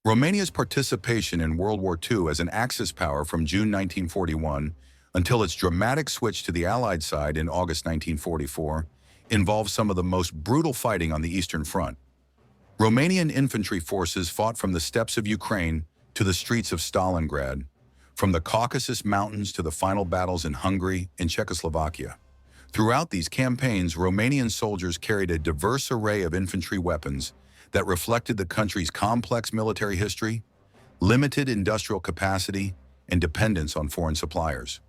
Romania's participation in World War II as an Axis power from June 1941 until its dramatic switch to the Allied side in August 1944 involved some of the most brutal fighting on the Eastern Front. Romanian infantry forces fought from the steppes of Ukraine to the streets of Stalingrad, from the Caucasus Mountains to the final battles in Hungary and Czechoslovakia. Throughout these campaigns, Romanian soldiers carried a diverse array of infantry weapons that reflected the country's complex military history, limited industrial capacity, and dependence on foreign suppliers.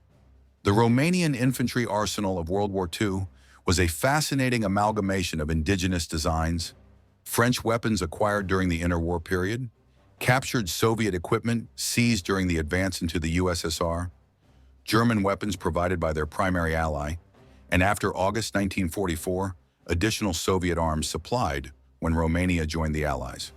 The Romanian infantry arsenal of World War II was a fascinating amalgamation of indigenous designs, French weapons acquired during the interwar period, captured Soviet equipment seized during the advance into the USSR, German weapons provided by their primary ally, and after August 1944, additional Soviet arms supplied when Romania joined the Allies.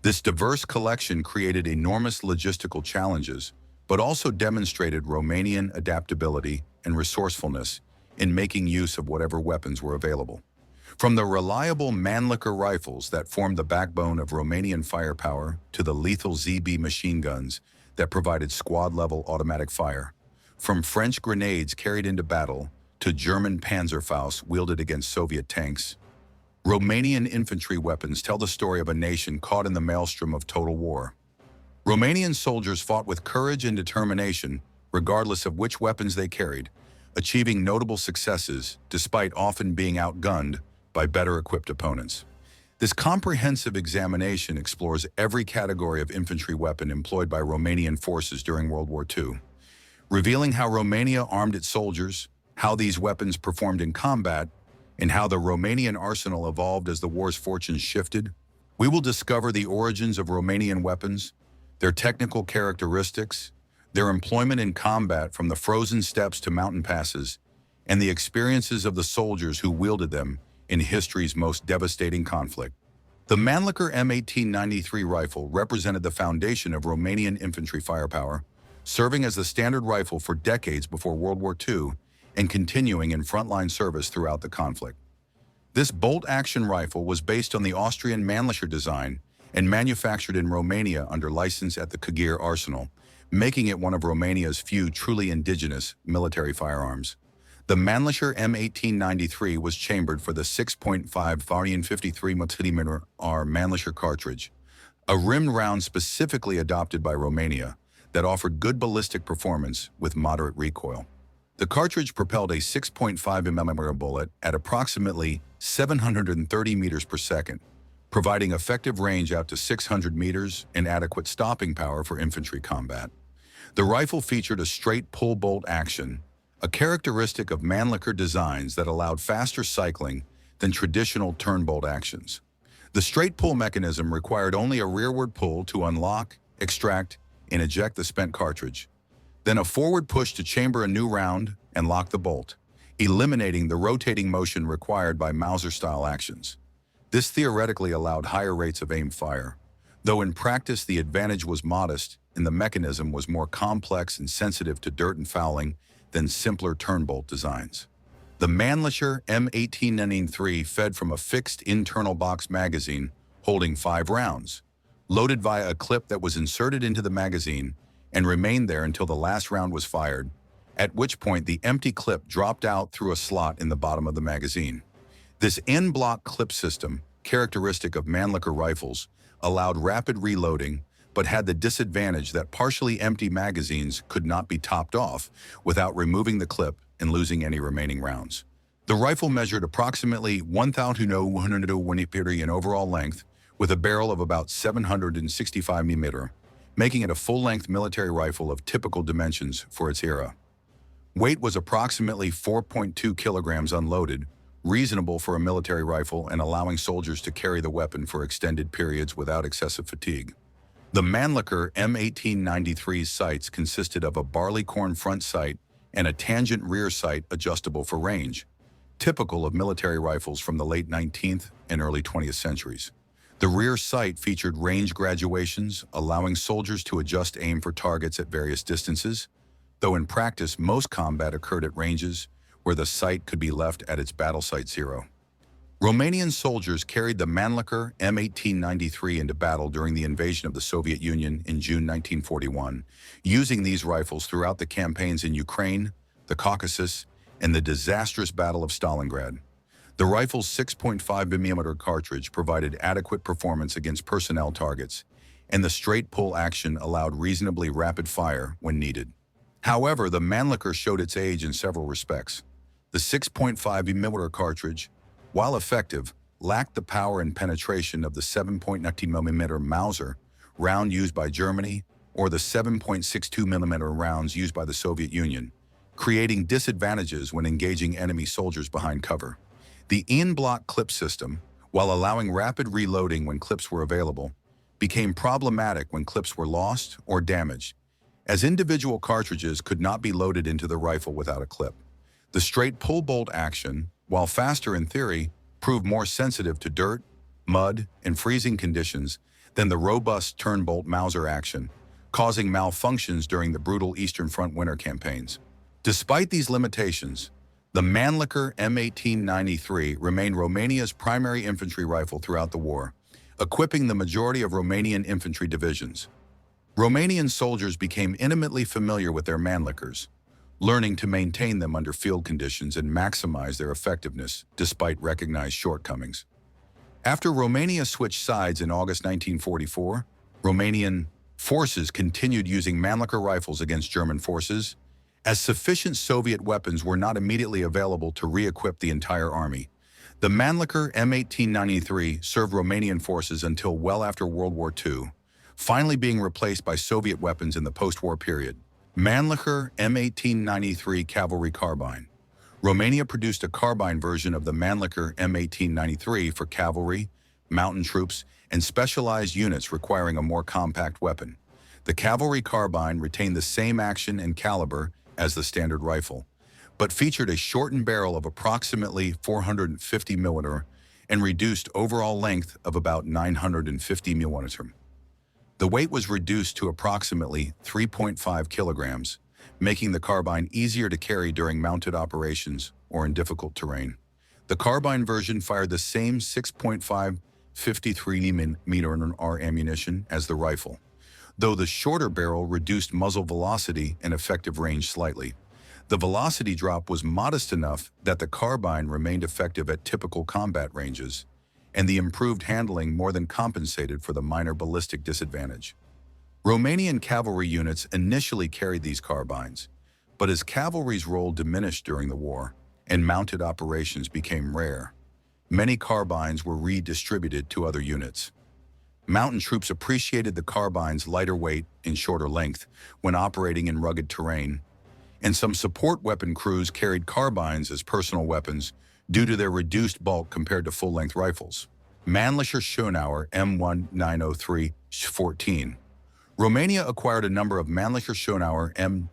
This diverse collection created enormous logistical challenges, but also demonstrated Romanian adaptability and resourcefulness in making use of whatever weapons were available. From the reliable Mannlicher rifles that formed the backbone of Romanian firepower to the lethal ZB machine guns that provided squad-level automatic fire, from French grenades carried into battle to German Panzerfaust wielded against Soviet tanks, Romanian infantry weapons tell the story of a nation caught in the maelstrom of total war. Romanian soldiers fought with courage and determination, regardless of which weapons they carried, achieving notable successes despite often being outgunned by better-equipped opponents. This comprehensive examination explores every category of infantry weapon employed by Romanian forces during World War II, revealing how Romania armed its soldiers, how these weapons performed in combat, and how the Romanian arsenal evolved as the war's fortunes shifted. We will discover the origins of Romanian weapons, their technical characteristics, their employment in combat from the frozen steppes to mountain passes, and the experiences of the soldiers who wielded them in history's most devastating conflict. The Mannlicher M1893 rifle represented the foundation of Romanian infantry firepower, serving as the standard rifle for decades before World War II and continuing in frontline service throughout the conflict. This bolt-action rifle was based on the Austrian Mannlicher design and manufactured in Romania under license at the Cagir Arsenal, making it one of Romania's few truly indigenous military firearms. The Mannlicher M1893 was chambered for the 6.5 Varian 53 mm Mannlicher cartridge, a rimmed round specifically adopted by Romania that offered good ballistic performance with moderate recoil. The cartridge propelled a 6.5 mm bullet at approximately 730 meters per second, providing effective range out to 600 meters and adequate stopping power for infantry combat. The rifle featured a straight pull bolt action, a characteristic of Mannlicher designs that allowed faster cycling than traditional turn bolt actions. The straight pull mechanism required only a rearward pull to unlock, extract, and eject the spent cartridge, then a forward push to chamber a new round and lock the bolt, eliminating the rotating motion required by Mauser-style actions. This theoretically allowed higher rates of aim fire, though in practice the advantage was modest and the mechanism was more complex and sensitive to dirt and fouling than simpler turn bolt designs. The Mannlicher M1893 fed from a fixed internal box magazine holding 5 rounds, loaded via a clip that was inserted into the magazine and remained there until the last round was fired, at which point the empty clip dropped out through a slot in the bottom of the magazine. This en-bloc clip system, characteristic of Mannlicher rifles, allowed rapid reloading, but had the disadvantage that partially empty magazines could not be topped off without removing the clip and losing any remaining rounds. The rifle measured approximately 1,120 in overall length, with a barrel of about 765 mm, making it a full-length military rifle of typical dimensions for its era. Weight was approximately 4.2 kilograms unloaded, reasonable for a military rifle and allowing soldiers to carry the weapon for extended periods without excessive fatigue. The Mannlicher M1893's sights consisted of a barleycorn front sight and a tangent rear sight adjustable for range, typical of military rifles from the late 19th and early 20th centuries. The rear sight featured range graduations, allowing soldiers to adjust aim for targets at various distances, though in practice most combat occurred at ranges where the sight could be left at its battle site zero. Romanian soldiers carried the Mannlicher M1893 into battle during the invasion of the Soviet Union in June 1941, using these rifles throughout the campaigns in Ukraine, the Caucasus, and the disastrous Battle of Stalingrad. The rifle's 6.5mm cartridge provided adequate performance against personnel targets, and the straight-pull action allowed reasonably rapid fire when needed. However, the Mannlicher showed its age in several respects. The 6.5mm cartridge, while effective, lacked the power and penetration of the 7.19mm Mauser round used by Germany or the 7.62mm rounds used by the Soviet Union, creating disadvantages when engaging enemy soldiers behind cover. The in-block clip system, while allowing rapid reloading when clips were available, became problematic when clips were lost or damaged, as individual cartridges could not be loaded into the rifle without a clip. The straight pull bolt action, while faster in theory, proved more sensitive to dirt, mud, and freezing conditions than the robust turn-bolt Mauser action, causing malfunctions during the brutal Eastern Front winter campaigns. Despite these limitations, the Mannlicher M1893 remained Romania's primary infantry rifle throughout the war, equipping the majority of Romanian infantry divisions. Romanian soldiers became intimately familiar with their Mannlichers, learning to maintain them under field conditions and maximize their effectiveness despite recognized shortcomings. After Romania switched sides in August 1944, Romanian forces continued using Mannlicher rifles against German forces, as sufficient Soviet weapons were not immediately available to re-equip the entire army. The Mannlicher M1893 served Romanian forces until well after World War II, finally being replaced by Soviet weapons in the post-war period. Mannlicher M1893 Cavalry Carbine. Romania produced a carbine version of the Mannlicher M1893 for cavalry, mountain troops, and specialized units requiring a more compact weapon. The cavalry carbine retained the same action and caliber as the standard rifle, but featured a shortened barrel of approximately 450mm and reduced overall length of about 950mm. The weight was reduced to approximately 3.5 kilograms, making the carbine easier to carry during mounted operations or in difficult terrain. The carbine version fired the same 6.5 53mm ammunition as the rifle, though the shorter barrel reduced muzzle velocity and effective range slightly. The velocity drop was modest enough that the carbine remained effective at typical combat ranges, and the improved handling more than compensated for the minor ballistic disadvantage. Romanian cavalry units initially carried these carbines, but as cavalry's role diminished during the war and mounted operations became rare, many carbines were redistributed to other units. Mountain troops appreciated the carbine's lighter weight and shorter length when operating in rugged terrain, and some support weapon crews carried carbines as personal weapons due to their reduced bulk compared to full-length rifles. Mannlicher Schönauer M1903-14. Romania acquired a number of Mannlicher Schönauer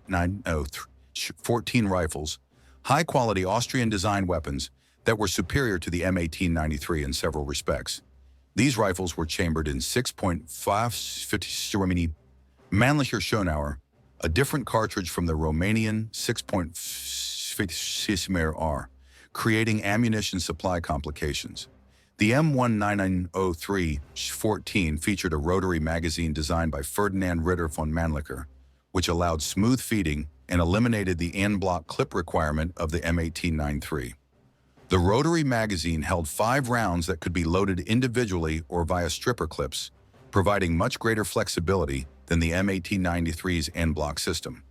M903-14 rifles, high-quality Austrian-designed weapons that were superior to the M1893 in several respects. These rifles were chambered in 6.5mm Mannlicher Schönauer, a different cartridge from the Romanian 6.5mm, creating ammunition supply complications. The M1903-14 featured a rotary magazine designed by Ferdinand Ritter von Mannlicher, which allowed smooth feeding and eliminated the in-block clip requirement of the M1893. The rotary magazine held 5 rounds that could be loaded individually or via stripper clips, providing much greater flexibility than the M1893's en-bloc system.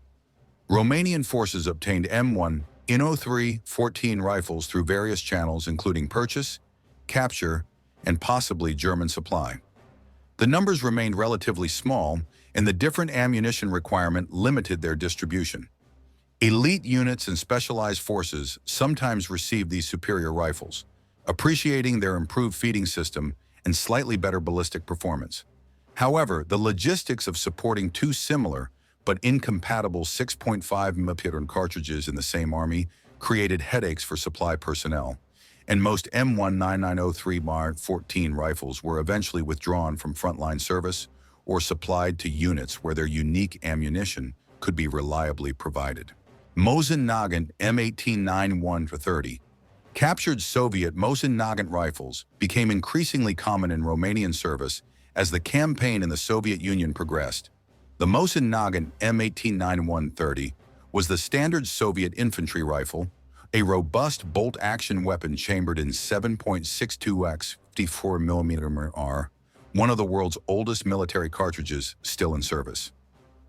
Romanian forces obtained M1903-14 rifles through various channels including purchase, capture, and possibly German supply. The numbers remained relatively small, and the different ammunition requirement limited their distribution. Elite units and specialized forces sometimes received these superior rifles, appreciating their improved feeding system and slightly better ballistic performance. However, the logistics of supporting two similar but incompatible 6.5mm cartridges in the same army created headaches for supply personnel, and most M1903-14 rifles were eventually withdrawn from frontline service or supplied to units where their unique ammunition could be reliably provided. Mosin Nagant M1891-30. Captured Soviet Mosin-Nagant rifles became increasingly common in Romanian service as the campaign in the Soviet Union progressed. The Mosin-Nagant M189130 was the standard Soviet infantry rifle, a robust bolt-action weapon chambered in 7.62x 54mm, one of the world's oldest military cartridges still in service.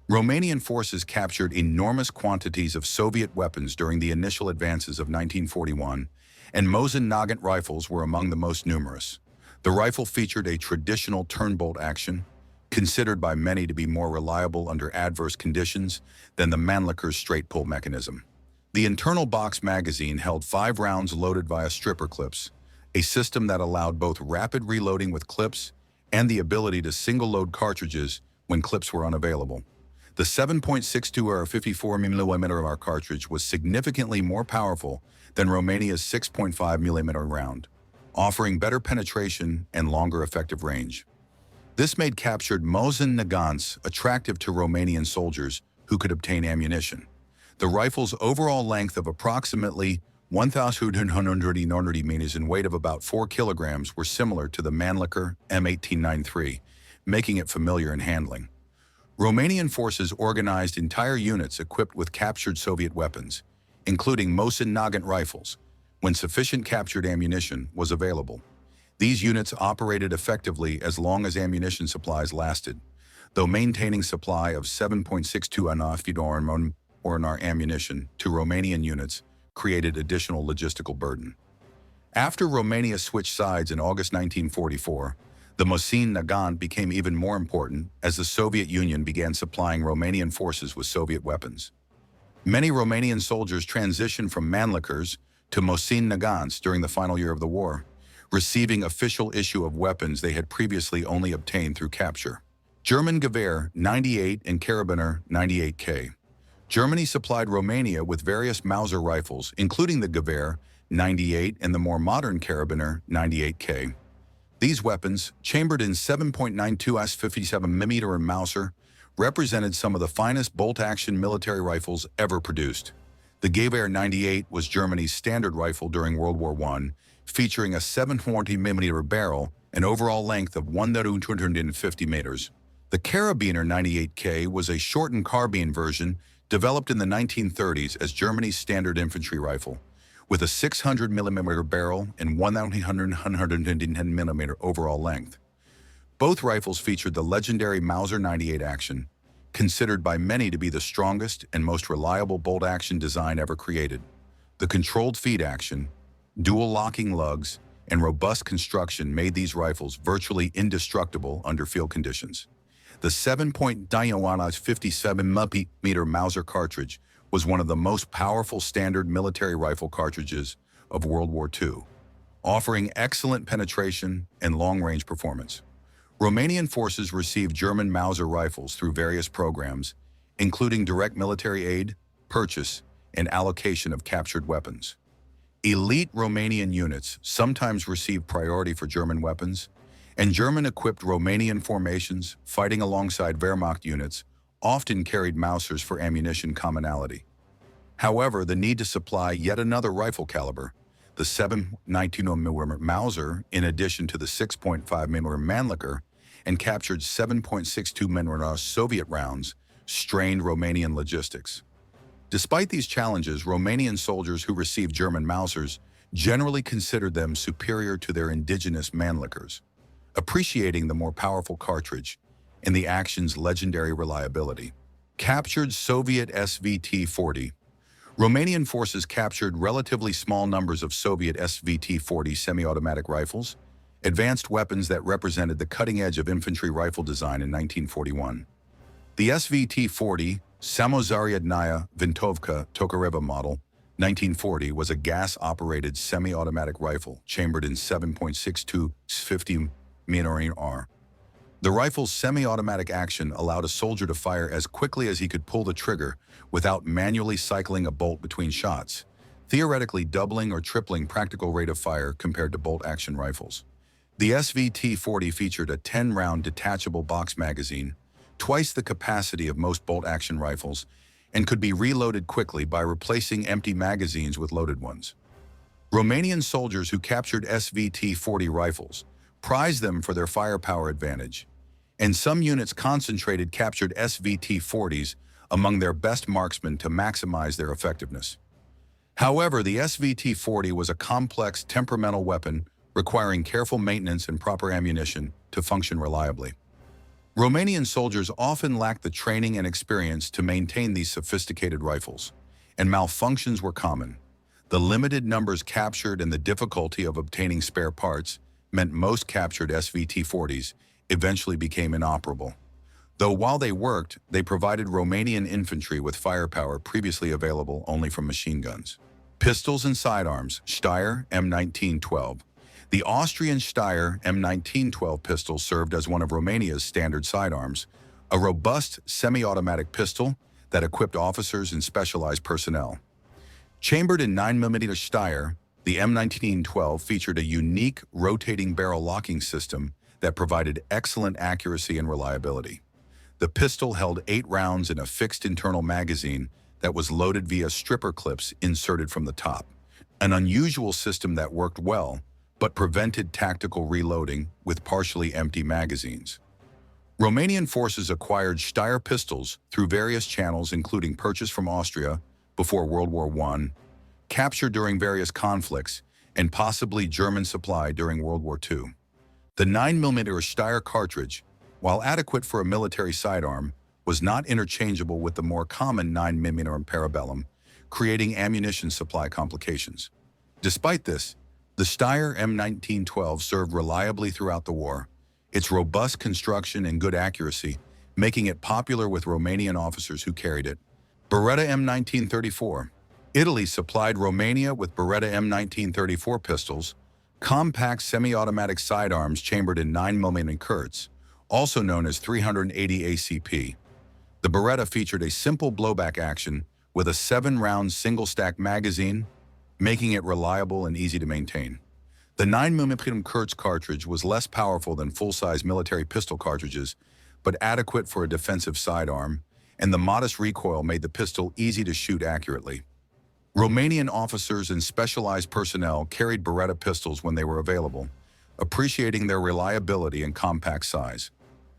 Romanian forces captured enormous quantities of Soviet weapons during the initial advances of 1941, and Mosin-Nagant rifles were among the most numerous. The rifle featured a traditional turn-bolt action, considered by many to be more reliable under adverse conditions than the Mannlicher's straight-pull mechanism. The internal box magazine held 5 rounds loaded via stripper clips, a system that allowed both rapid reloading with clips and the ability to single-load cartridges when clips were unavailable. The 7.62 or 54mm cartridge was significantly more powerful than Romania's 6.5mm round, offering better penetration and longer effective range. This made captured Mosin-Nagants attractive to Romanian soldiers who could obtain ammunition. The rifle's overall length of approximately 1,190 meters and weight of about 4 kilograms were similar to the Mannlicher M1893, making it familiar in handling. Romanian forces organized entire units equipped with captured Soviet weapons, including Mosin-Nagant rifles, when sufficient captured ammunition was available. These units operated effectively as long as ammunition supplies lasted, though maintaining supply of 7.62 anafidorn or ammunition to Romanian units created additional logistical burden. After Romania switched sides in August 1944, the Mosin-Nagant became even more important as the Soviet Union began supplying Romanian forces with Soviet weapons. Many Romanian soldiers transitioned from Mannlichers to Mosin-Nagants during the final year of the war, receiving official issue of weapons they had previously only obtained through capture. German Gewehr 98 and Karabiner 98K. Germany supplied Romania with various Mauser rifles, including the Gewehr 98 and the more modern Karabiner 98K. These weapons, chambered in 7.92s 57mm and Mauser, represented some of the finest bolt-action military rifles ever produced. The Gewehr 98 was Germany's standard rifle during World War I, featuring a 740mm barrel and overall length of 1,250 meters. The Karabiner 98K was a shortened carbine version developed in the 1930s as Germany's standard infantry rifle, with a 600mm barrel and 1,110mm overall length. Both rifles featured the legendary Mauser 98 action, considered by many to be the strongest and most reliable bolt-action design ever created. The controlled feed action, dual locking lugs, and robust construction made these rifles virtually indestructible under field conditions. The 7.57mm Mauser cartridge was one of the most powerful standard military rifle cartridges of World War II, offering excellent penetration and long-range performance. Romanian forces received German Mauser rifles through various programs, including direct military aid, purchase, and allocation of captured weapons. Elite Romanian units sometimes received priority for German weapons, and German-equipped Romanian formations, fighting alongside Wehrmacht units, often carried Mausers for ammunition commonality. However, the need to supply yet another rifle caliber, the 7.92mm Mauser, in addition to the 6.5mm Mannlicher, and captured 7.62mm Soviet rounds, strained Romanian logistics. Despite these challenges, Romanian soldiers who received German Mausers generally considered them superior to their indigenous Mannlichers, appreciating the more powerful cartridge and the action's legendary reliability. Captured Soviet SVT-40. Romanian forces captured relatively small numbers of Soviet SVT-40 semi-automatic rifles, advanced weapons that represented the cutting edge of infantry rifle design in 1941. The SVT-40 Samozaryadnaya Vintovka Tokareva model 1940 was a gas-operated semi-automatic rifle chambered in 7.62 50mm. The rifle's semi-automatic action allowed a soldier to fire as quickly as he could pull the trigger without manually cycling a bolt between shots, theoretically doubling or tripling practical rate of fire compared to bolt-action rifles. The SVT-40 featured a 10-round detachable box magazine, twice the capacity of most bolt-action rifles, and could be reloaded quickly by replacing empty magazines with loaded ones. Romanian soldiers who captured SVT-40 rifles prized them for their firepower advantage, and some units concentrated captured SVT-40s among their best marksmen to maximize their effectiveness. However, the SVT-40 was a complex, temperamental weapon requiring careful maintenance and proper ammunition to function reliably. Romanian soldiers often lacked the training and experience to maintain these sophisticated rifles, and malfunctions were common. The limited numbers captured and the difficulty of obtaining spare parts meant most captured SVT-40s eventually became inoperable. Though while they worked, they provided Romanian infantry with firepower previously available only from machine guns. Pistols and sidearms, Steyr M1912. The Austrian Steyr M1912 pistol served as one of Romania's standard sidearms, a robust semi-automatic pistol that equipped officers and specialized personnel. Chambered in 9mm Steyr, the M1912 featured a unique rotating barrel locking system that provided excellent accuracy and reliability. The pistol held 8 rounds in a fixed internal magazine that was loaded via stripper clips inserted from the top, an unusual system that worked well but prevented tactical reloading with partially empty magazines. Romanian forces acquired Steyr pistols through various channels, including purchase from Austria before World War I, capture during various conflicts, and possibly German supply during World War II. The 9mm Steyr cartridge, while adequate for a military sidearm, was not interchangeable with the more common 9mm Parabellum, creating ammunition supply complications. Despite this, the Steyr M1912 served reliably throughout the war, its robust construction and good accuracy making it popular with Romanian officers who carried it. Beretta M1934. Italy supplied Romania with Beretta M1934 pistols, compact semi-automatic sidearms chambered in 9mm Kurz, also known as 380 ACP. The Beretta featured a simple blowback action with a 7-round single-stack magazine, making it reliable and easy to maintain. The 9mm Kurz cartridge was less powerful than full-size military pistol cartridges, but adequate for a defensive sidearm, and the modest recoil made the pistol easy to shoot accurately. Romanian officers and specialized personnel carried Beretta pistols when they were available, appreciating their reliability and compact size.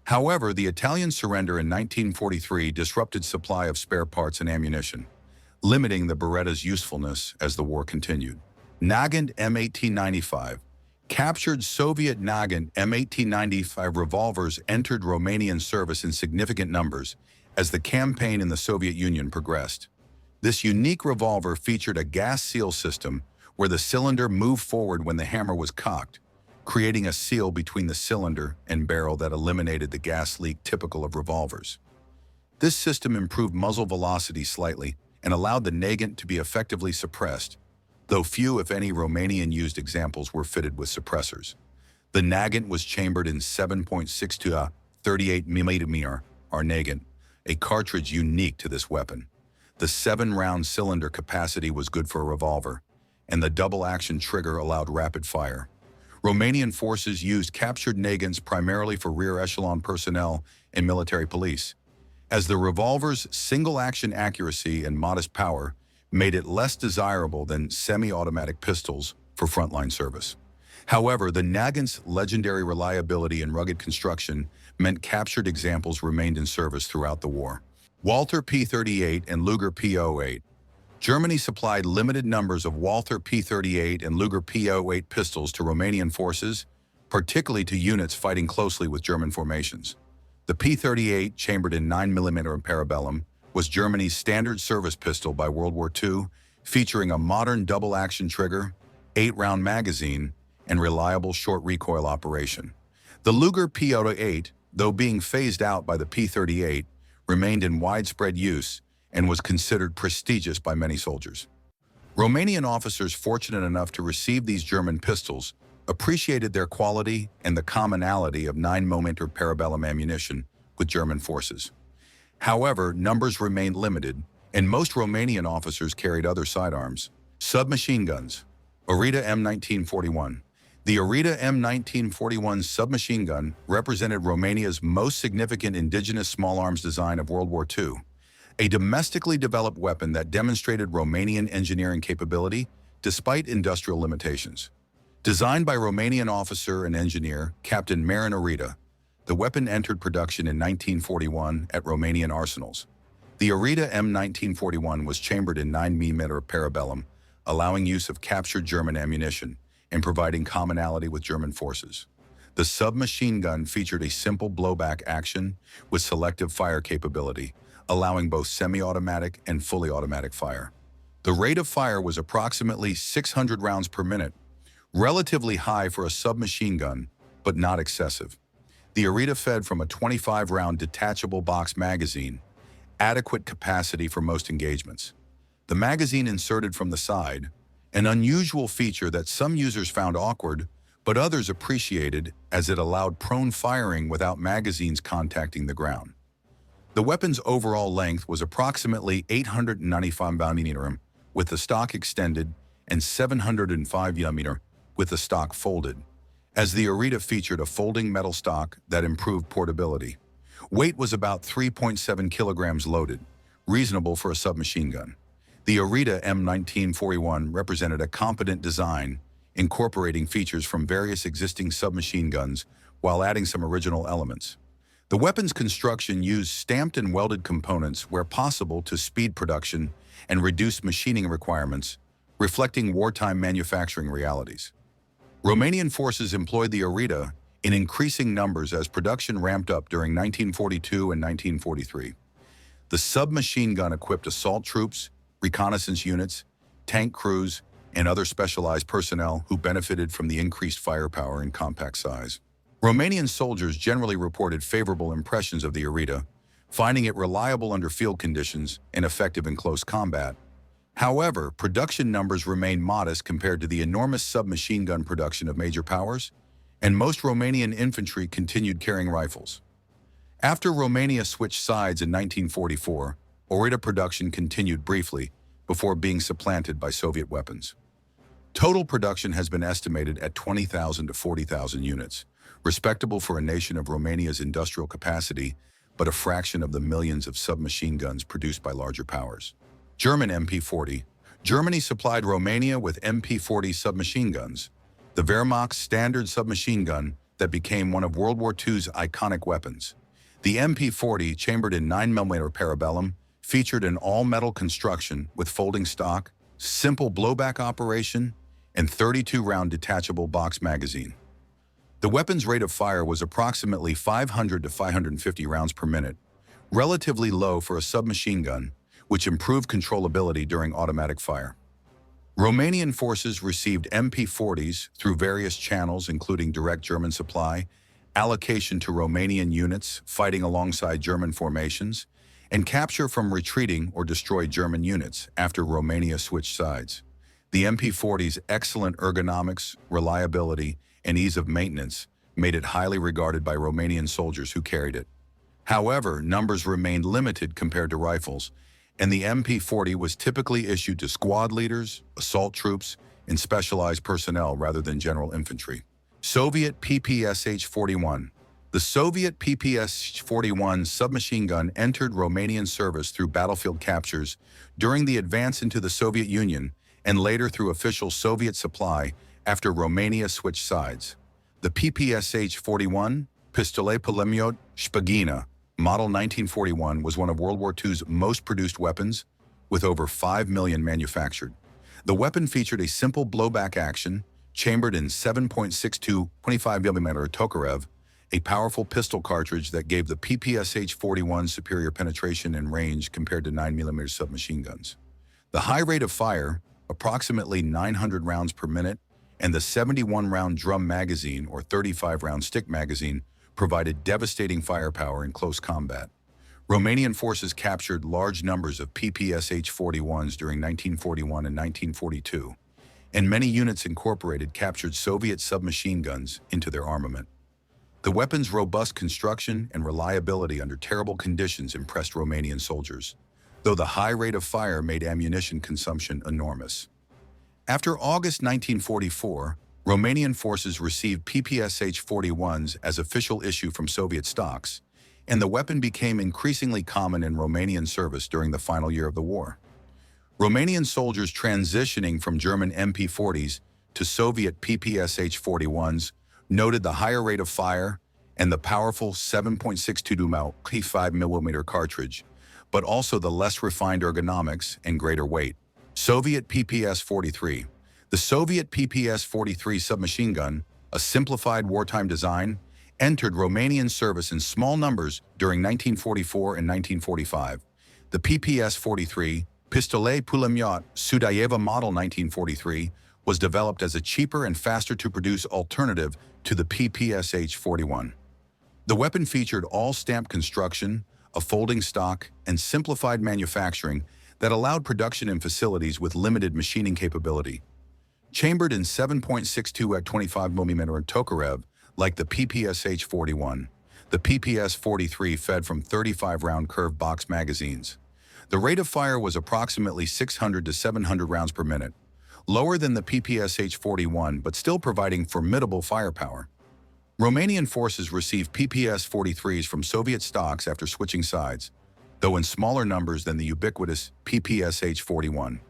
However, the Italian surrender in 1943 disrupted supply of spare parts and ammunition, limiting the Beretta's usefulness as the war continued. Nagant M1895. Captured Soviet Nagant M1895 revolvers entered Romanian service in significant numbers as the campaign in the Soviet Union progressed. This unique revolver featured a gas seal system where the cylinder moved forward when the hammer was cocked, creating a seal between the cylinder and barrel that eliminated the gas leak typical of revolvers. This system improved muzzle velocity slightly and allowed the Nagant to be effectively suppressed, though few, if any, Romanian-used examples were fitted with suppressors. The Nagant was chambered in 7.62 38mm Nagant, a cartridge unique to this weapon. The 7-round cylinder capacity was good for a revolver, and the double-action trigger allowed rapid fire. Romanian forces used captured Nagants primarily for rear-echelon personnel and military police, as the revolver's single-action accuracy and modest power made it less desirable than semi-automatic pistols for frontline service. However, the Nagant's legendary reliability and rugged construction meant captured examples remained in service throughout the war. Walther P38 and Luger P08. Germany supplied limited numbers of Walther P38 and Luger P08 pistols to Romanian forces, particularly to units fighting closely with German formations. The P38, chambered in 9mm Parabellum, was Germany's standard service pistol by World War II, featuring a modern double-action trigger, 8-round magazine, and reliable short recoil operation. The Luger P08, though being phased out by the P38, remained in widespread use and was considered prestigious by many soldiers. Romanian officers fortunate enough to receive these German pistols appreciated their quality and the commonality of 9mm Parabellum ammunition with German forces. However, numbers remained limited, and most Romanian officers carried other sidearms. Submachine guns. Orita M1941. The Orita M1941 submachine gun represented Romania's most significant indigenous small arms design of World War II, a domestically developed weapon that demonstrated Romanian engineering capability, despite industrial limitations. Designed by Romanian officer and engineer Captain Marin Arita, the weapon entered production in 1941 at Romanian arsenals. The Arita M1941 was chambered in 9mm parabellum, allowing use of captured German ammunition and providing commonality with German forces. The submachine gun featured a simple blowback action with selective fire capability, allowing both semi-automatic and fully automatic fire. The rate of fire was approximately 600 rounds per minute, relatively high for a submachine gun, but not excessive. The Arita fed from a 25-round detachable box magazine, adequate capacity for most engagements. The magazine inserted from the side, an unusual feature that some users found awkward, but others appreciated as it allowed prone firing without magazines contacting the ground. The weapon's overall length was approximately 895 mm with the stock extended and 705 mm with the stock folded, as the Arita featured a folding metal stock that improved portability. Weight was about 3.7 kilograms loaded, reasonable for a submachine gun. The Arita M1941 represented a competent design, incorporating features from various existing submachine guns while adding some original elements. The weapon's construction used stamped and welded components where possible to speed production and reduce machining requirements, reflecting wartime manufacturing realities. Romanian forces employed the Arita in increasing numbers as production ramped up during 1942 and 1943. The submachine gun equipped assault troops, reconnaissance units, tank crews, and other specialized personnel who benefited from the increased firepower and compact size. Romanian soldiers generally reported favorable impressions of the Arita, finding it reliable under field conditions and effective in close combat. However, production numbers remained modest compared to the enormous submachine gun production of major powers, and most Romanian infantry continued carrying rifles. After Romania switched sides in 1944, Arita production continued briefly before being supplanted by Soviet weapons. Total production has been estimated at 20,000 to 40,000 units, respectable for a nation of Romania's industrial capacity, but a fraction of the millions of submachine guns produced by larger powers. German MP-40. Germany supplied Romania with MP-40 submachine guns, the Wehrmacht's standard submachine gun that became one of World War II's iconic weapons. The MP-40, chambered in 9mm parabellum, featured an all-metal construction with folding stock, simple blowback operation, and 32-round detachable box magazine. The weapon's rate of fire was approximately 500 to 550 rounds per minute, relatively low for a submachine gun, which improved controllability during automatic fire. Romanian forces received MP-40s through various channels, including direct German supply, allocation to Romanian units fighting alongside German formations, and capture from retreating or destroyed German units after Romania switched sides. The MP-40's excellent ergonomics, reliability, and ease of maintenance made it highly regarded by Romanian soldiers who carried it. However, numbers remained limited compared to rifles, and the MP-40 was typically issued to squad leaders, assault troops, and specialized personnel rather than general infantry. Soviet PPSH-41. The Soviet PPSH-41 submachine gun entered Romanian service through battlefield captures during the advance into the Soviet Union and later through official Soviet supply after Romania switched sides. The PPSH-41, Pistolet Pulemyot Shpagina, Model 1941, was one of World War II's most produced weapons, with over 5 million manufactured. The weapon featured a simple blowback action, chambered in 7.62 25mm Tokarev, a powerful pistol cartridge that gave the PPSH-41 superior penetration and range compared to 9mm submachine guns. The high rate of fire, approximately 900 rounds per minute, and the 71-round drum magazine or 35-round stick magazine provided devastating firepower in close combat. Romanian forces captured large numbers of PPSH-41s during 1941 and 1942, and many units incorporated captured Soviet submachine guns into their armament. The weapon's robust construction and reliability under terrible conditions impressed Romanian soldiers, though the high rate of fire made ammunition consumption enormous. After August 1944, Romanian forces received PPSH-41s as official issue from Soviet stocks, and the weapon became increasingly common in Romanian service during the final year of the war. Romanian soldiers transitioning from German MP40s to Soviet PPSH-41s noted the higher rate of fire and the powerful 7.62 5mm cartridge, but also the less refined ergonomics and greater weight. Soviet PPS-43. The Soviet PPS-43 submachine gun, a simplified wartime design, entered Romanian service in small numbers during 1944 and 1945. The PPS-43, Pistolet Pulemyot Sudayeva Model 1943, was developed as a cheaper and faster-to-produce alternative to the PPSH-41. The weapon featured all-stamp construction, a folding stock, and simplified manufacturing that allowed production in facilities with limited machining capability. Chambered in 7.62 at 25mm Tokarev, like the PPSH-41, the PPS-43 fed from 35-round curved box magazines. The rate of fire was approximately 600 to 700 rounds per minute, lower than the PPSH-41 but still providing formidable firepower. Romanian forces received PPS-43s from Soviet stocks after switching sides, though in smaller numbers than the ubiquitous PPSH-41.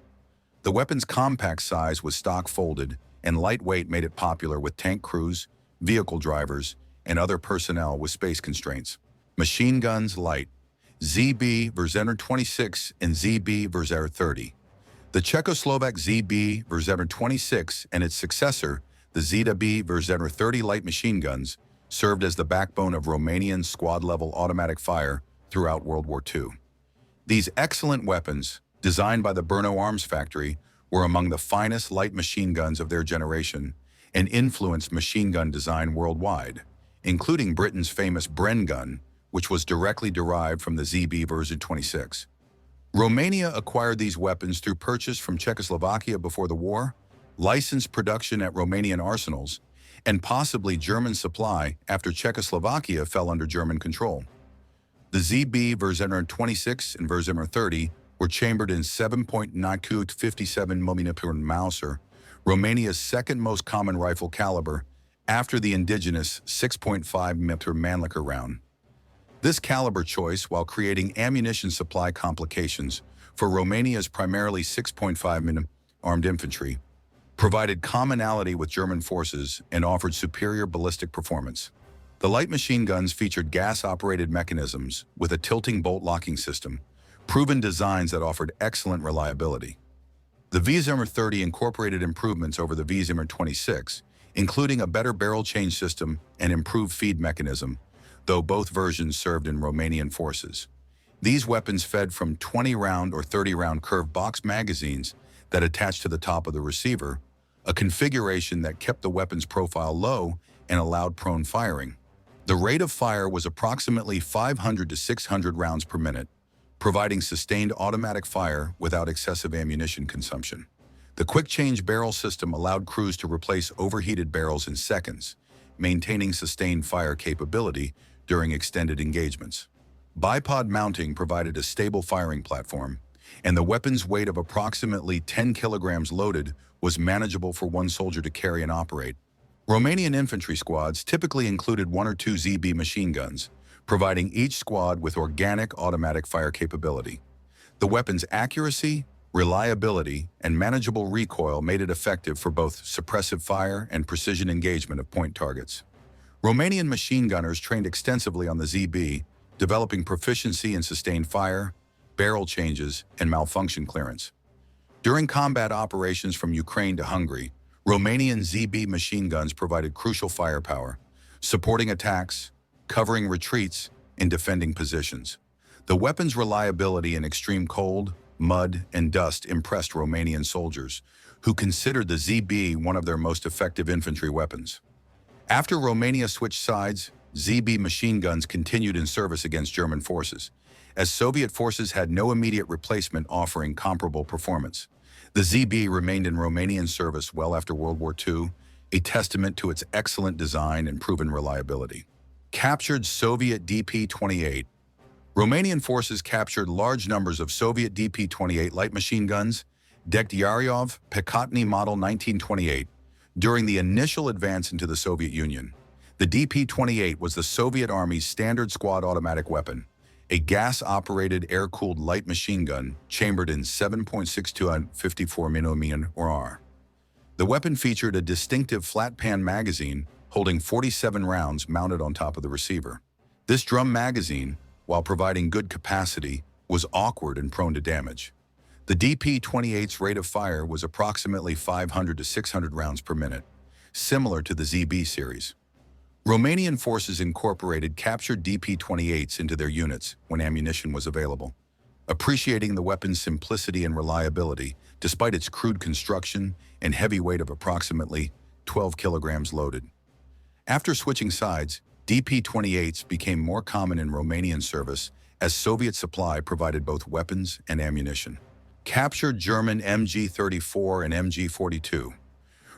The weapon's compact size was stock folded, and lightweight made it popular with tank crews, vehicle drivers, and other personnel with space constraints. Machine guns light. ZB Verzender 26 and ZB Verzender 30. The Czechoslovak ZB Verzender 26 and its successor, the ZB Verzender 30 light machine guns, served as the backbone of Romanian squad-level automatic fire throughout World War II. These excellent weapons, designed by the Brno Arms Factory, were among the finest light machine guns of their generation and influenced machine gun design worldwide, including Britain's famous Bren gun, which was directly derived from the ZB Verzender 26. Romania acquired these weapons through purchase from Czechoslovakia before the war, licensed production at Romanian arsenals, and possibly German supply after Czechoslovakia fell under German control. The ZB Verzender 26 and Verzender 30 were chambered in 7.92 57mm Mauser, Romania's second most common rifle caliber, after the indigenous 6.5mm Mannlicher round. This caliber choice, while creating ammunition supply complications for Romania's primarily 6.5mm armed infantry, provided commonality with German forces and offered superior ballistic performance. The light machine guns featured gas-operated mechanisms with a tilting bolt locking system, proven designs that offered excellent reliability. The Verzender 30 incorporated improvements over the Verzender 26, including a better barrel change system and improved feed mechanism, though both versions served in Romanian forces. These weapons fed from 20-round or 30-round curved box magazines that attached to the top of the receiver, a configuration that kept the weapon's profile low and allowed prone firing. The rate of fire was approximately 500 to 600 rounds per minute, providing sustained automatic fire without excessive ammunition consumption. The quick-change barrel system allowed crews to replace overheated barrels in seconds, maintaining sustained fire capability during extended engagements. Bipod mounting provided a stable firing platform, and the weapon's weight of approximately 10 kilograms loaded was manageable for one soldier to carry and operate. Romanian infantry squads typically included 1 or 2 ZB machine guns, providing each squad with organic automatic fire capability. The weapon's accuracy, reliability, and manageable recoil made it effective for both suppressive fire and precision engagement of point targets. Romanian machine gunners trained extensively on the ZB, developing proficiency in sustained fire, barrel changes, and malfunction clearance. During combat operations from Ukraine to Hungary, Romanian ZB machine guns provided crucial firepower, supporting attacks, covering retreats, and defending positions. The weapon's reliability in extreme cold, mud, and dust impressed Romanian soldiers, who considered the ZB one of their most effective infantry weapons. After Romania switched sides, ZB machine guns continued in service against German forces, as Soviet forces had no immediate replacement offering comparable performance. The ZB remained in Romanian service well after World War II, a testament to its excellent design and proven reliability. Captured Soviet DP-28. Romanian forces captured large numbers of Soviet DP-28 light machine guns, Degtyaryov Pekotny Model 1928, during the initial advance into the Soviet Union. The DP-28 was the Soviet Army's standard squad automatic weapon, a gas-operated air-cooled light machine gun chambered in 7.62 54mm. The weapon featured a distinctive flat-pan magazine holding 47 rounds mounted on top of the receiver. This drum magazine, while providing good capacity, was awkward and prone to damage. The DP-28's rate of fire was approximately 500 to 600 rounds per minute, similar to the ZB series. Romanian forces incorporated captured DP-28s into their units when ammunition was available, appreciating the weapon's simplicity and reliability despite its crude construction and heavy weight of approximately 12 kilograms loaded. After switching sides, DP-28s became more common in Romanian service as Soviet supply provided both weapons and ammunition. Captured German MG-34 and MG-42.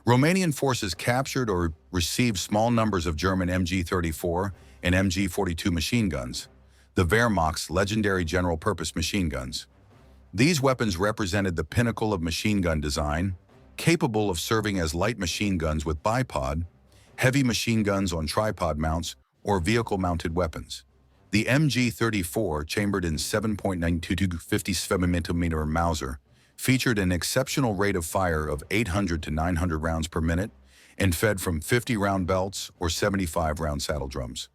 Romanian forces captured or received small numbers of German MG-34 and MG-42 machine guns, the Wehrmacht's legendary general-purpose machine guns. These weapons represented the pinnacle of machine gun design, capable of serving as light machine guns with bipod, heavy machine guns on tripod mounts, or vehicle-mounted weapons. The MG-34, chambered in 7.92 57mm Mauser, featured an exceptional rate of fire of 800 to 900 rounds per minute and fed from 50-round belts or 75-round saddle drums.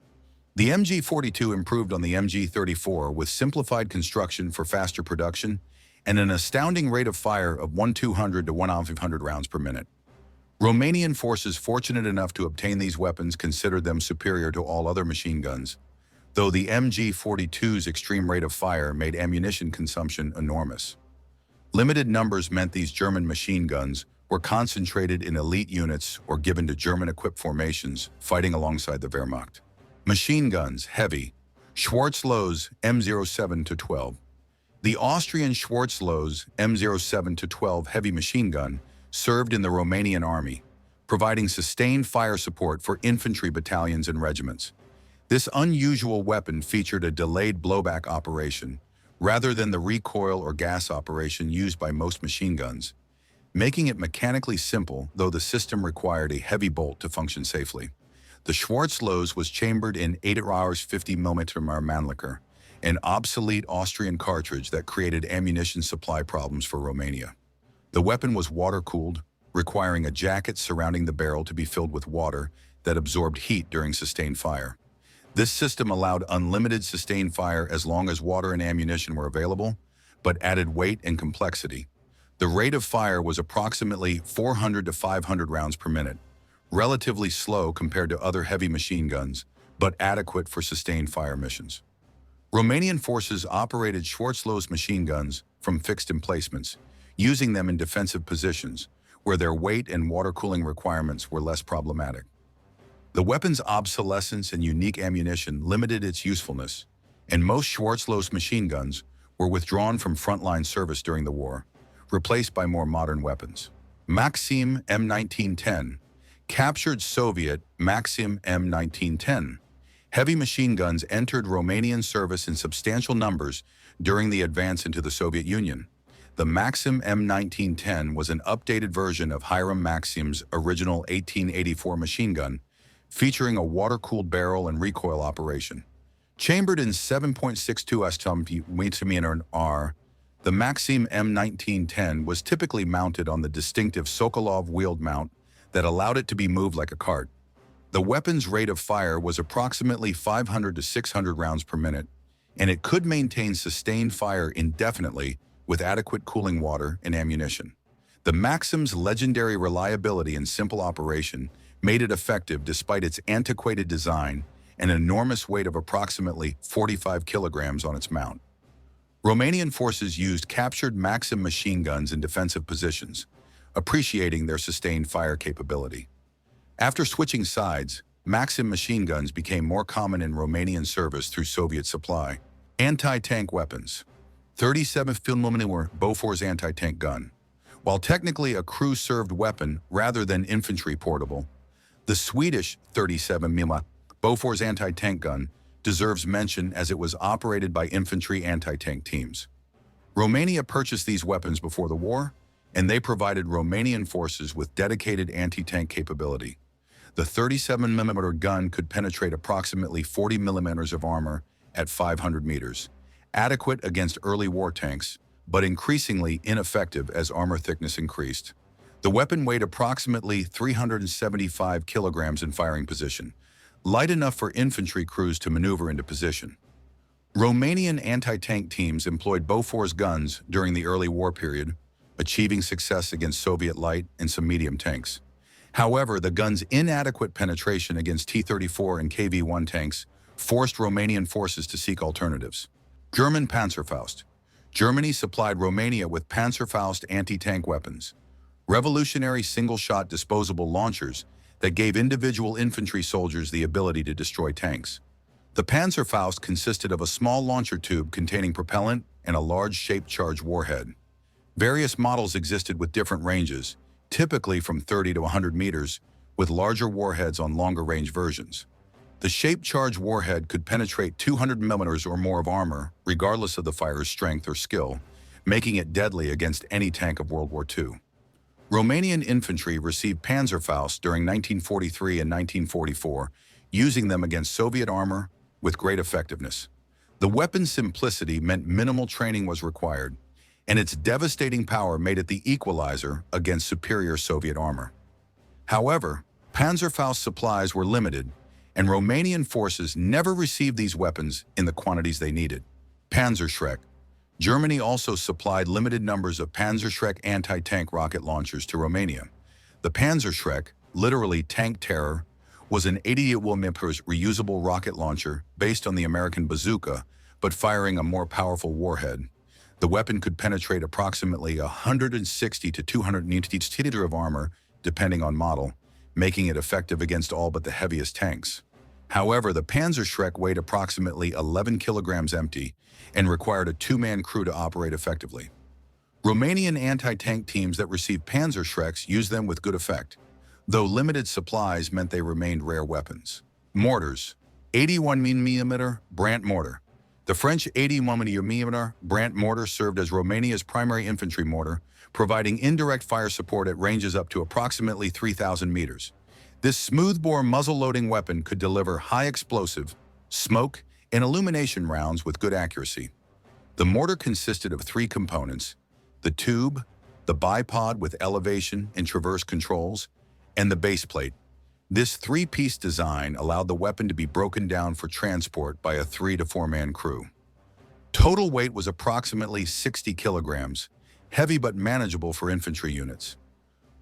The MG-42 improved on the MG-34 with simplified construction for faster production and an astounding rate of fire of 1,200 to 1,500 rounds per minute. Romanian forces fortunate enough to obtain these weapons considered them superior to all other machine guns, though the MG-42's extreme rate of fire made ammunition consumption enormous. Limited numbers meant these German machine guns were concentrated in elite units or given to German-equipped formations fighting alongside the Wehrmacht. Machine guns, heavy. Schwarzlose M07-12. The Austrian Schwarzlose M07-12 heavy machine gun served in the Romanian army, providing sustained fire support for infantry battalions and regiments. This unusual weapon featured a delayed blowback operation, rather than the recoil or gas operation used by most machine guns, making it mechanically simple, though the system required a heavy bolt to function safely. The Schwarzlose was chambered in 8 50mm Mannlicher, an obsolete Austrian cartridge that created ammunition supply problems for Romania. The weapon was water-cooled, requiring a jacket surrounding the barrel to be filled with water that absorbed heat during sustained fire. This system allowed unlimited sustained fire as long as water and ammunition were available, but added weight and complexity. The rate of fire was approximately 400 to 500 rounds per minute, relatively slow compared to other heavy machine guns, but adequate for sustained fire missions. Romanian forces operated Schwarzlose machine guns from fixed emplacements, using them in defensive positions, where their weight and water cooling requirements were less problematic. The weapon's obsolescence and unique ammunition limited its usefulness, and most Schwarzlose machine guns were withdrawn from frontline service during the war, replaced by more modern weapons. Maxim M1910. Captured Soviet Maxim M1910. Heavy machine guns entered Romanian service in substantial numbers during the advance into the Soviet Union. The Maxim M1910 was an updated version of Hiram Maxim's original 1884 machine gun, featuring a water-cooled barrel and recoil operation. Chambered in 7.62 mm, the Maxim M1910 was typically mounted on the distinctive Sokolov wheeled mount that allowed it to be moved like a cart. The weapon's rate of fire was approximately 500 to 600 rounds per minute, and it could maintain sustained fire indefinitely with adequate cooling water and ammunition. The Maxim's legendary reliability and simple operation made it effective despite its antiquated design and enormous weight of approximately 45 kilograms on its mount. Romanian forces used captured Maxim machine guns in defensive positions, appreciating their sustained fire capability. After switching sides, Maxim machine guns became more common in Romanian service through Soviet supply. Anti-tank weapons. 37mm Bofors anti-tank gun. While technically a crew-served weapon rather than infantry portable, the Swedish 37mm Bofors anti-tank gun deserves mention as it was operated by infantry anti-tank teams. Romania purchased these weapons before the war, and they provided Romanian forces with dedicated anti-tank capability. The 37mm gun could penetrate approximately 40mm of armor at 500 meters, adequate against early war tanks, but increasingly ineffective as armor thickness increased. The weapon weighed approximately 375 kilograms in firing position, light enough for infantry crews to maneuver into position. Romanian anti-tank teams employed Bofors guns during the early war period, achieving success against Soviet light and some medium tanks. However, the guns' inadequate penetration against T-34 and KV-1 tanks forced Romanian forces to seek alternatives. German Panzerfaust. Germany supplied Romania with Panzerfaust anti-tank weapons, revolutionary single-shot disposable launchers that gave individual infantry soldiers the ability to destroy tanks. The Panzerfaust consisted of a small launcher tube containing propellant and a large shaped charge warhead. Various models existed with different ranges, typically from 30 to 100 meters, with larger warheads on longer-range versions. The shaped charge warhead could penetrate 200 millimeters or more of armor, regardless of the firer's strength or skill, making it deadly against any tank of World War II. Romanian infantry received Panzerfaust during 1943 and 1944, using them against Soviet armor with great effectiveness. The weapon's simplicity meant minimal training was required, and its devastating power made it the equalizer against superior Soviet armor. However, Panzerfaust supplies were limited, and Romanian forces never received these weapons in the quantities they needed. Panzerschreck. Germany also supplied limited numbers of Panzerschreck anti-tank rocket launchers to Romania. The Panzerschreck, literally tank terror, was an 88mm reusable rocket launcher based on the American bazooka, but firing a more powerful warhead. The weapon could penetrate approximately 160 to 280 meters of armor, depending on model, making it effective against all but the heaviest tanks. However, the Panzerschreck weighed approximately 11 kilograms empty and required a two-man crew to operate effectively. Romanian anti-tank teams that received Panzerschrecks used them with good effect, though limited supplies meant they remained rare weapons. Mortars. 81mm Brandt mortar. The French 80mm Brandt mortar served as Romania's primary infantry mortar, providing indirect fire support at ranges up to approximately 3,000 meters. This smoothbore muzzle-loading weapon could deliver high-explosive, smoke, and illumination rounds with good accuracy. The mortar consisted of three components: the tube, the bipod with elevation and traverse controls, and the base plate. This three-piece design allowed the weapon to be broken down for transport by a 3 to 4-man crew. Total weight was approximately 60 kilograms, heavy but manageable for infantry units.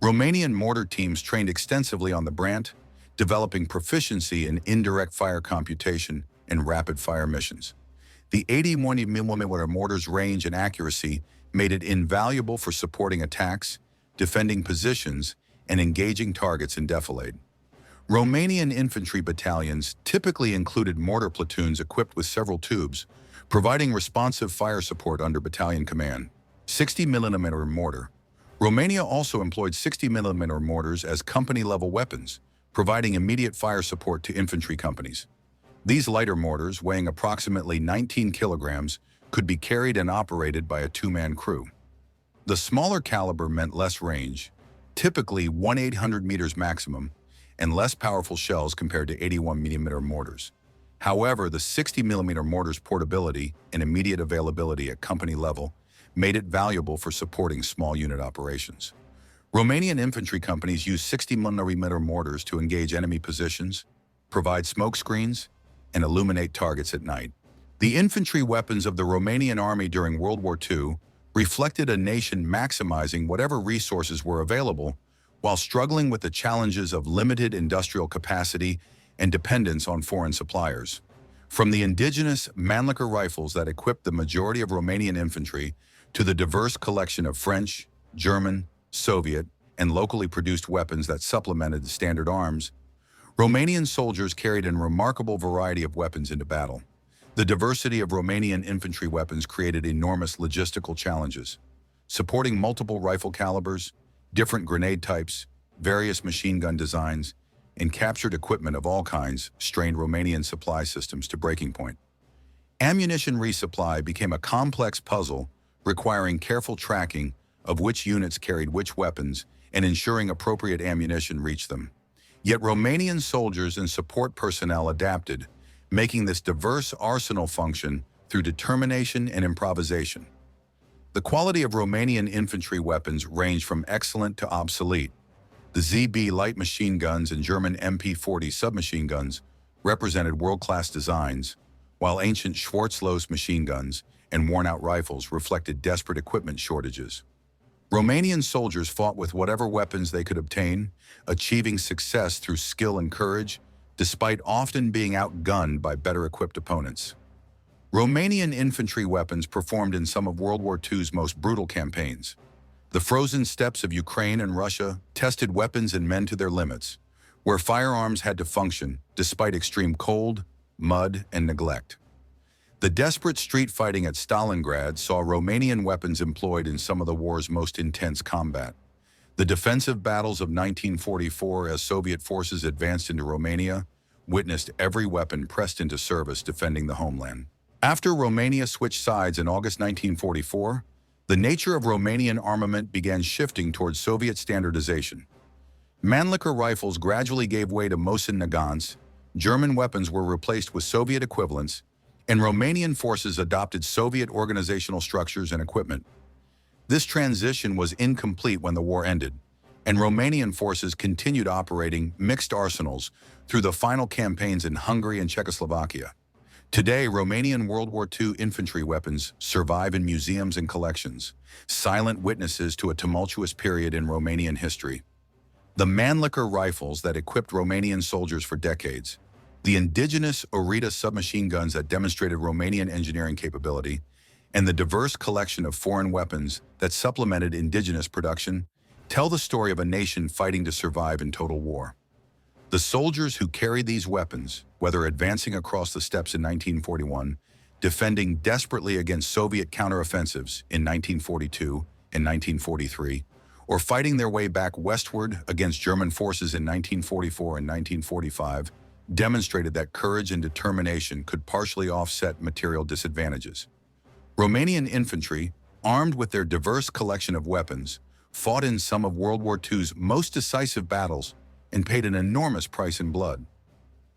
Romanian mortar teams trained extensively on the Brandt, developing proficiency in indirect fire computation and rapid-fire missions. The 81mm mortar's range and accuracy made it invaluable for supporting attacks, defending positions, and engaging targets in defilade. Romanian infantry battalions typically included mortar platoons equipped with several tubes, providing responsive fire support under battalion command. 60mm mortar. Romania also employed 60mm mortars as company-level weapons, providing immediate fire support to infantry companies. These lighter mortars, weighing approximately 19 kilograms, could be carried and operated by a two-man crew. The smaller caliber meant less range, typically 1/800 meters maximum, and less powerful shells compared to 81mm mortars. However, the 60mm mortar's portability and immediate availability at company level made it valuable for supporting small unit operations. Romanian infantry companies used 60mm mortars to engage enemy positions, provide smoke screens, and illuminate targets at night. The infantry weapons of the Romanian army during World War II reflected a nation maximizing whatever resources were available while struggling with the challenges of limited industrial capacity and dependence on foreign suppliers. From the indigenous Mannlicher rifles that equipped the majority of Romanian infantry to the diverse collection of French, German, Soviet, and locally produced weapons that supplemented the standard arms, Romanian soldiers carried a remarkable variety of weapons into battle. The diversity of Romanian infantry weapons created enormous logistical challenges. Supporting multiple rifle calibers, different grenade types, various machine gun designs, and captured equipment of all kinds strained Romanian supply systems to breaking point. Ammunition resupply became a complex puzzle requiring careful tracking of which units carried which weapons and ensuring appropriate ammunition reached them. Yet Romanian soldiers and support personnel adapted, making this diverse arsenal function through determination and improvisation. The quality of Romanian infantry weapons ranged from excellent to obsolete. The ZB light machine guns and German MP-40 submachine guns represented world-class designs, while ancient Schwarzlos machine guns and worn-out rifles reflected desperate equipment shortages. Romanian soldiers fought with whatever weapons they could obtain, achieving success through skill and courage, despite often being outgunned by better-equipped opponents. Romanian infantry weapons performed in some of World War II's most brutal campaigns. The frozen steppes of Ukraine and Russia tested weapons and men to their limits, where firearms had to function despite extreme cold, mud, and neglect. The desperate street fighting at Stalingrad saw Romanian weapons employed in some of the war's most intense combat. The defensive battles of 1944, as Soviet forces advanced into Romania, witnessed every weapon pressed into service defending the homeland. After Romania switched sides in August 1944, the nature of Romanian armament began shifting towards Soviet standardization. Mannlicher rifles gradually gave way to Mosin Nagants, German weapons were replaced with Soviet equivalents, and Romanian forces adopted Soviet organizational structures and equipment. This transition was incomplete when the war ended, and Romanian forces continued operating mixed arsenals through the final campaigns in Hungary and Czechoslovakia. Today, Romanian World War II infantry weapons survive in museums and collections, silent witnesses to a tumultuous period in Romanian history. The Mannlicher rifles that equipped Romanian soldiers for decades, the indigenous Orita submachine guns that demonstrated Romanian engineering capability, and the diverse collection of foreign weapons that supplemented indigenous production tell the story of a nation fighting to survive in total war. The soldiers who carried these weapons, whether advancing across the steppes in 1941, defending desperately against Soviet counteroffensives in 1942 and 1943, or fighting their way back westward against German forces in 1944 and 1945, demonstrated that courage and determination could partially offset material disadvantages. Romanian infantry, armed with their diverse collection of weapons, fought in some of World War II's most decisive battles and paid an enormous price in blood.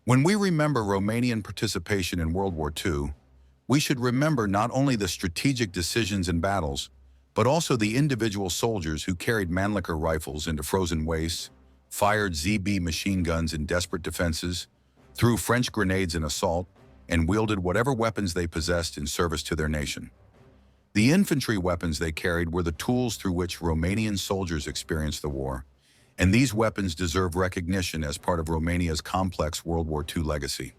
When we remember Romanian participation in World War II, we should remember not only the strategic decisions and battles, but also the individual soldiers who carried Mannlicher rifles into frozen wastes, fired ZB machine guns in desperate defenses, threw French grenades in assault, and wielded whatever weapons they possessed in service to their nation. The infantry weapons they carried were the tools through which Romanian soldiers experienced the war, and these weapons deserve recognition as part of Romania's complex World War II legacy.